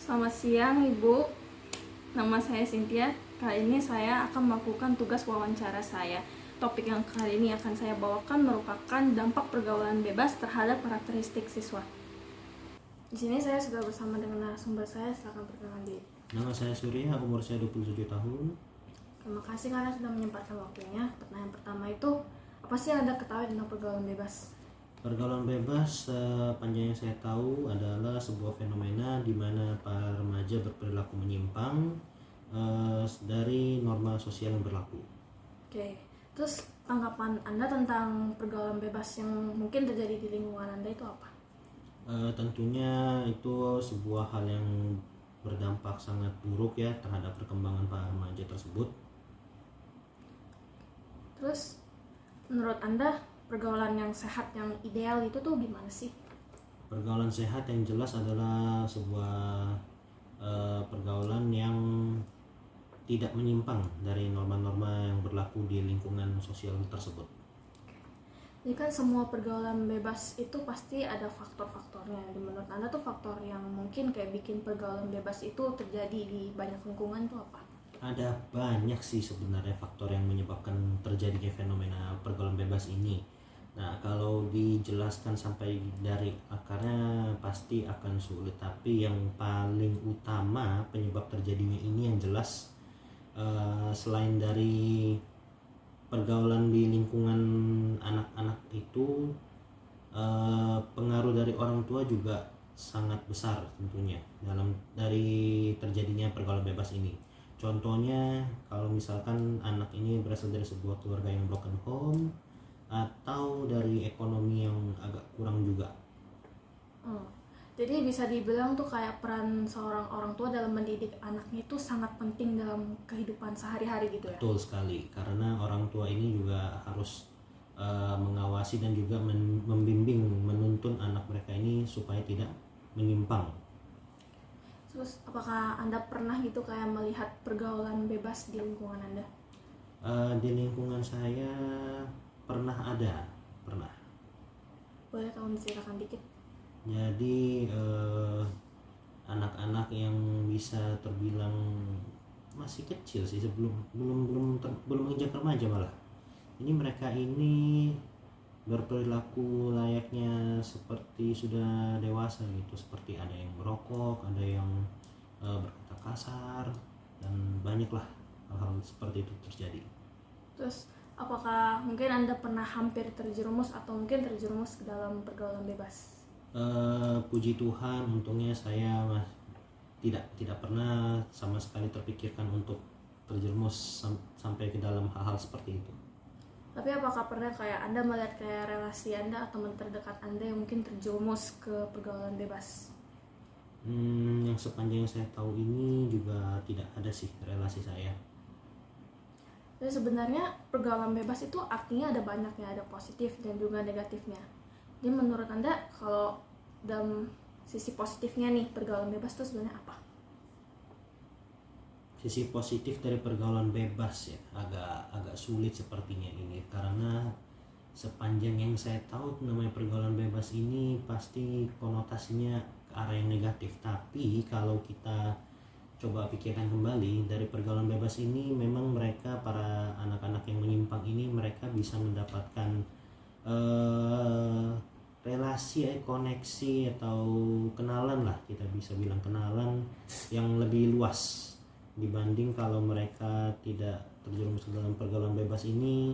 Selamat siang Ibu, nama saya Cynthia. Kali ini saya akan melakukan tugas wawancara saya. Topik yang kali ini akan saya bawakan merupakan dampak pergaulan bebas terhadap karakteristik siswa. Di sini saya sudah bersama dengan narasumber saya, silakan perkenalkan diri. Nama saya Surya, umur saya 27 tahun. Terima kasih karena sudah menyempatkan waktunya. Pertanyaan pertama itu, apa sih yang Anda ketahui tentang pergaulan bebas? Pergaulan bebas sepanjang yang saya tahu adalah sebuah fenomena di mana para remaja berperilaku menyimpang dari norma sosial yang berlaku. Oke, terus tanggapan Anda tentang pergaulan bebas yang mungkin terjadi di lingkungan Anda itu apa? Tentunya itu sebuah hal yang berdampak sangat buruk ya terhadap perkembangan para remaja tersebut. Terus menurut Anda pergaulan yang sehat, yang ideal itu tuh gimana sih? Pergaulan sehat yang jelas adalah sebuah pergaulan yang tidak menyimpang dari norma-norma yang berlaku di lingkungan sosial tersebut. Jadi kan semua pergaulan bebas itu pasti ada faktor-faktornya. Menurut Anda tuh faktor yang mungkin kayak bikin pergaulan bebas itu terjadi di banyak lingkungan tuh apa? Ada banyak sih sebenarnya faktor yang menyebabkan terjadinya fenomena pergaulan bebas ini. Nah, kalau dijelaskan sampai dari akarnya pasti akan sulit. Tapi yang paling utama penyebab terjadinya ini yang jelas selain dari pergaulan di lingkungan anak-anak itu, pengaruh dari orang tua juga sangat besar tentunya dari terjadinya pergaulan bebas ini. Contohnya kalau misalkan anak ini berasal dari sebuah keluarga yang broken home atau dari ekonomi yang agak kurang juga. Jadi bisa dibilang tuh kayak peran seorang orang tua dalam mendidik anaknya itu sangat penting dalam kehidupan sehari-hari gitu ya? Betul sekali, karena orang tua ini juga harus mengawasi dan juga membimbing, menuntun anak mereka ini supaya tidak menyimpang. Terus apakah Anda pernah gitu kayak melihat pergaulan bebas di lingkungan Anda? Di lingkungan saya pernah. Boleh tolong diceritakan dikit? Jadi anak-anak yang bisa terbilang masih kecil sih, belum menginjak remaja malah. Ini mereka ini berperilaku layaknya seperti sudah dewasa gitu, seperti ada yang merokok, ada yang berkata kasar, dan banyaklah hal-hal seperti itu terjadi. Terus apakah mungkin Anda pernah hampir terjerumus atau mungkin terjerumus ke dalam pergaulan bebas? Puji Tuhan, untungnya saya tidak pernah sama sekali terpikirkan untuk terjerumus sampai ke dalam hal-hal seperti itu. Tapi apakah pernah kayak Anda melihat kayak relasi Anda atau teman terdekat Anda yang mungkin terjerumus ke pergaulan bebas? Yang sepanjang saya tahu ini juga tidak ada sih relasi saya. Jadi sebenarnya pergaulan bebas itu artinya ada banyak ya, ada positif dan juga negatifnya. Jadi menurut Anda kalau dalam sisi positifnya nih pergaulan bebas itu sebenarnya apa? Sisi positif dari pergaulan bebas ya agak sulit sepertinya ini, karena sepanjang yang saya tahu namanya pergaulan bebas ini pasti konotasinya ke arah yang negatif. Tapi kalau kita coba pikirkan kembali, dari pergaulan bebas ini memang mereka, para anak-anak yang menyimpang ini, mereka bisa mendapatkan relasi, koneksi atau kenalan lah, kita bisa bilang kenalan yang lebih luas dibanding kalau mereka tidak terjerumus dalam pergaulan bebas ini.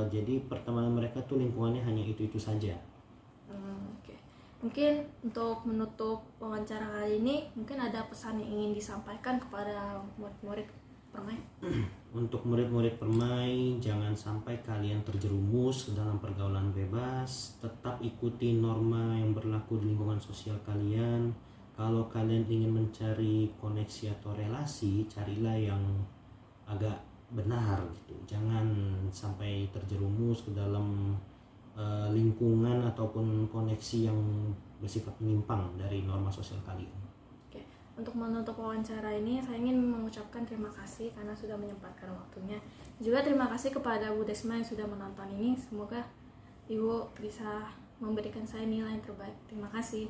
Jadi pertemanan mereka tuh lingkungannya hanya itu saja. Oke. Mungkin untuk menutup wawancara kali ini, mungkin ada pesan yang ingin disampaikan kepada murid-murid Permai. Untuk murid-murid Permai, jangan sampai kalian terjerumus ke dalam pergaulan bebas. Tetap ikuti norma yang berlaku di lingkungan sosial kalian. Kalau kalian ingin mencari koneksi atau relasi, carilah yang agak benar gitu. Jangan sampai terjerumus ke dalam lingkungan ataupun koneksi yang bersifat menyimpang dari norma sosial kalian. Untuk menutup wawancara ini, saya ingin mengucapkan terima kasih karena sudah menyempatkan waktunya. Juga terima kasih kepada Bu Desma yang sudah menonton ini. Semoga Ibu bisa memberikan saya nilai yang terbaik. Terima kasih.